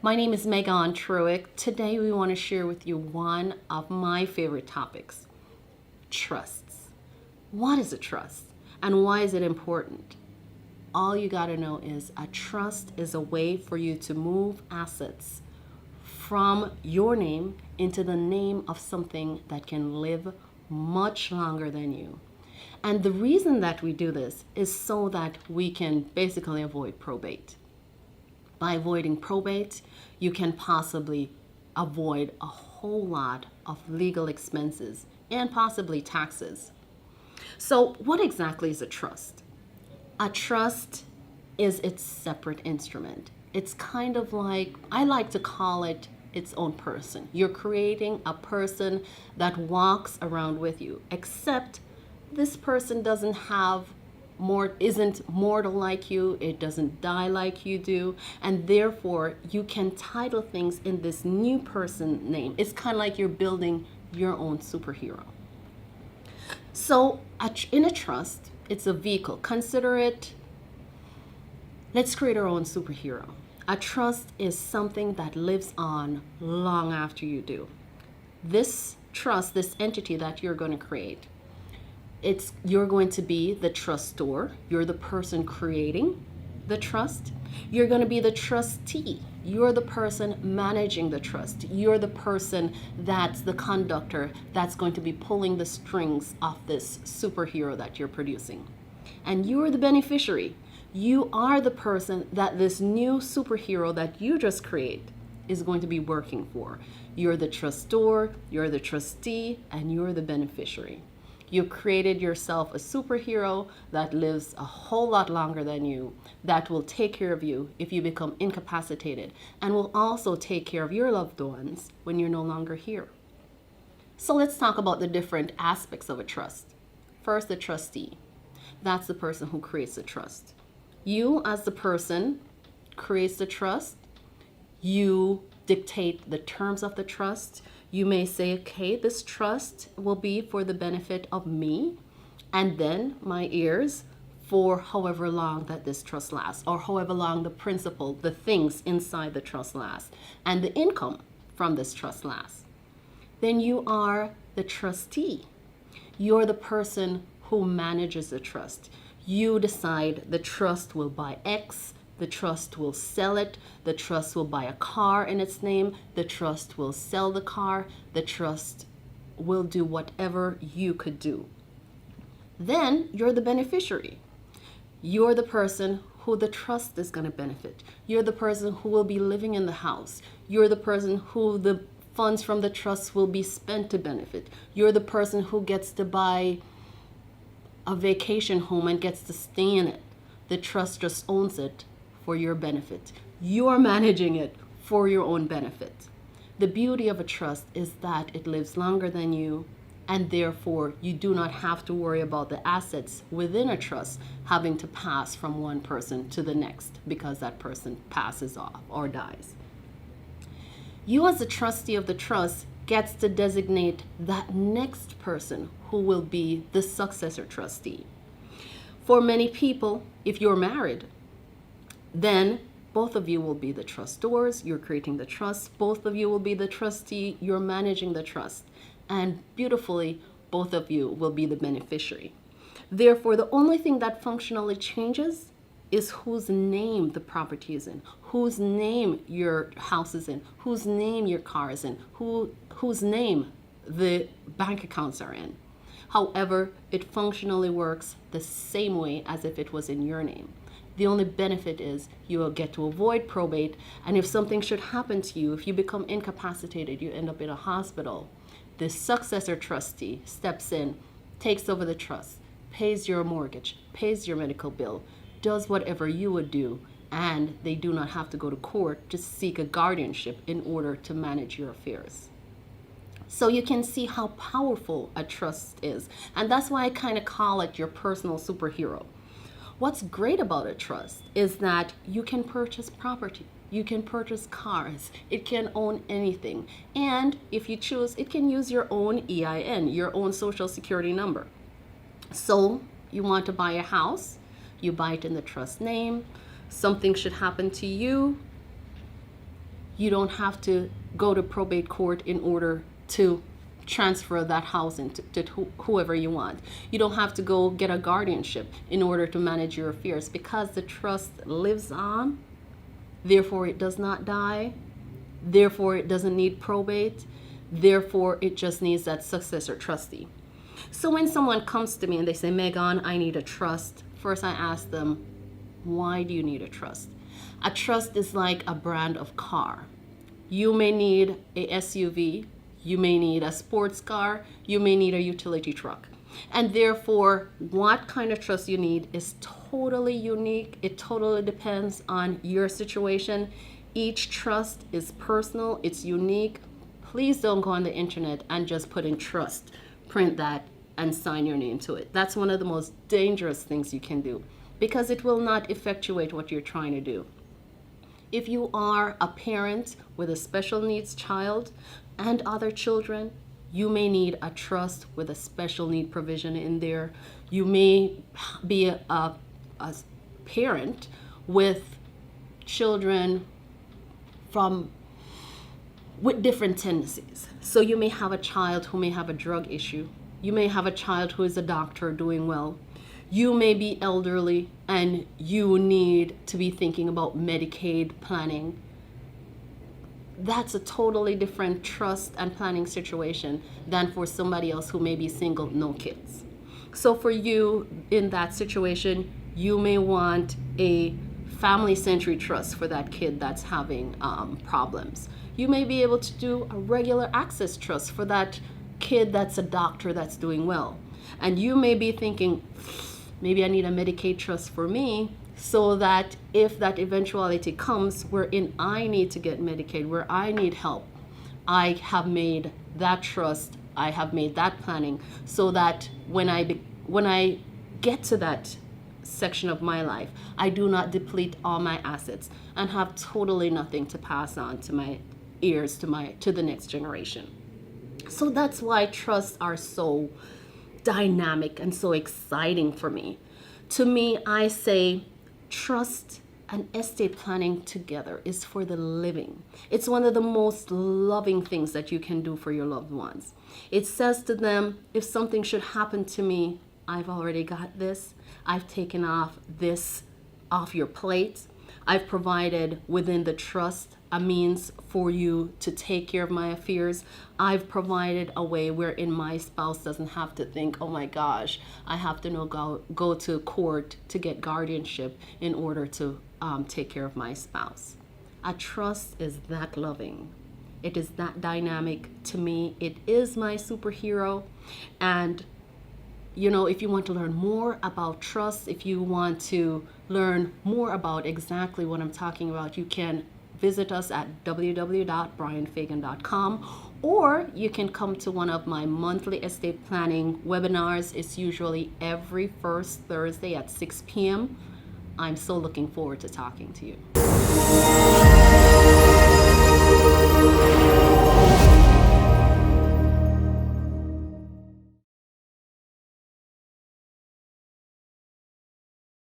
My name is Megan Truick. Today we want to share with you one of my favorite topics, trusts. What is a trust and why is it important? All you got to know is a trust is a way for you to move assets from your name into the name of something that can live much longer than you. And the reason that we do this is so that we can basically avoid probate. By avoiding probate, you can possibly avoid a whole lot of legal expenses and possibly taxes. So, what exactly is a trust? A trust is its separate instrument. It's kind of like, I like to call it its own person. You're creating a person that walks around with you, except this person isn't mortal like you, it doesn't die like you do, and therefore you can title things in this new person name. It's kind of like you're building your own superhero. So in a trust, it's a vehicle. Consider it, let's create our own superhero. A trust is something that lives on long after you do. This trust, this entity that you're going to create, you're going to be the trustor. You're the person creating the trust. You're going to be the trustee. You're the person managing the trust. You're the person that's the conductor that's going to be pulling the strings of this superhero that you're producing. And you're the beneficiary. You are the person that this new superhero that you just create is going to be working for. You're the trustor, you're the trustee, and you're the beneficiary. You created yourself a superhero that lives a whole lot longer than you, that will take care of you if you become incapacitated, and will also take care of your loved ones when you're no longer here. So let's talk about the different aspects of a trust. First, the trustee. That's the person who creates the trust. You, as the person, creates the trust. You dictate the terms of the trust. You may say, okay, this trust will be for the benefit of me and then my heirs for however long that this trust lasts, or however long the principal, the things inside the trust last, and the income from this trust lasts. Then you are the trustee. You're the person who manages the trust. You decide the trust will buy X, the trust will sell it, the trust will buy a car in its name, the trust will sell the car, the trust will do whatever you could do. Then you're the beneficiary. You're the person who the trust is going to benefit. You're the person who will be living in the house. You're the person who the funds from the trust will be spent to benefit. You're the person who gets to buy a vacation home and gets to stay in it. The trust just owns it for your benefit. You're managing it for your own benefit. The beauty of a trust is that it lives longer than you, and therefore you do not have to worry about the assets within a trust having to pass from one person to the next because that person passes off or dies. You, as a trustee of the trust, gets to designate that next person who will be the successor trustee. For many people, if you're married, then both of you will be the trustors. You're creating the trust. Both of you will be the trustee. You're managing the trust. And beautifully, both of you will be the beneficiary. Therefore, the only thing that functionally changes is whose name the property is in, whose name your house is in, whose name your car is in, whose name the bank accounts are in. However, it functionally works the same way as if it was in your name. The only benefit is you will get to avoid probate, and if something should happen to you, if you become incapacitated, you end up in a hospital, the successor trustee steps in, takes over the trust, pays your mortgage, pays your medical bill, does whatever you would do, and they do not have to go to court to seek a guardianship in order to manage your affairs. So you can see how powerful a trust is, and that's why I kind of call it your personal superhero. What's great about a trust is that you can purchase property, you can purchase cars, it can own anything, and if you choose, it can use your own EIN, your own social security number. So you want to buy a house, you buy it in the trust name, something should happen to you, You don't have to go to probate court in order to transfer that house to whoever you want. You don't have to go get a guardianship in order to manage your affairs, because the trust lives on. Therefore, it does not die. Therefore, it doesn't need probate. Therefore, it just needs that successor trustee. So when someone comes to me and they say, Megan, I need a trust, first I ask them, why do you need a trust? A trust is like a brand of car. You may need a SUV, you may need a sports car, you may need a utility truck. And therefore, what kind of trust you need is totally unique. It totally depends on your situation. Each trust is personal, it's unique. Please don't go on the internet and just put in trust, print that, and sign your name to it. That's one of the most dangerous things you can do, because it will not effectuate what you're trying to do. If you are a parent with a special needs child and other children, you may need a trust with a special need provision in there. You may be a parent with children with different tendencies. So you may have a child who may have a drug issue. You may have a child who is a doctor doing well. You may be elderly and you need to be thinking about Medicaid planning. That's a totally different trust and planning situation than for somebody else who may be single, no kids. So for you in that situation, you may want a family century trust for that kid that's having problems. You may be able to do a regular access trust for that kid that's a doctor that's doing well. And you may be thinking, maybe I need a Medicaid trust for me, so that if that eventuality comes wherein I need to get Medicaid, where I need help, I have made that trust, I have made that planning, so that when I get to that section of my life, I do not deplete all my assets and have totally nothing to pass on to my heirs, to the next generation. So that's why trusts are so dynamic and so exciting for me. To me, I say trust and estate planning together is for the living. It's one of the most loving things that you can do for your loved ones. It says to them, if something should happen to me, I've already got this. I've taken off this off your plate. I've provided within the trust a means for you to take care of my affairs. I've provided a way wherein my spouse doesn't have to think, oh my gosh, I have to go to court to get guardianship in order to take care of my spouse. A trust is that loving. It is that dynamic. To me, it is my superhero. And you know, if you want to learn more about trust, if you want to learn more about exactly what I'm talking about, you can visit us at www.brianfagan.com, or you can come to one of my monthly estate planning webinars. It's usually every first Thursday at 6 p.m. I'm so looking forward to talking to you.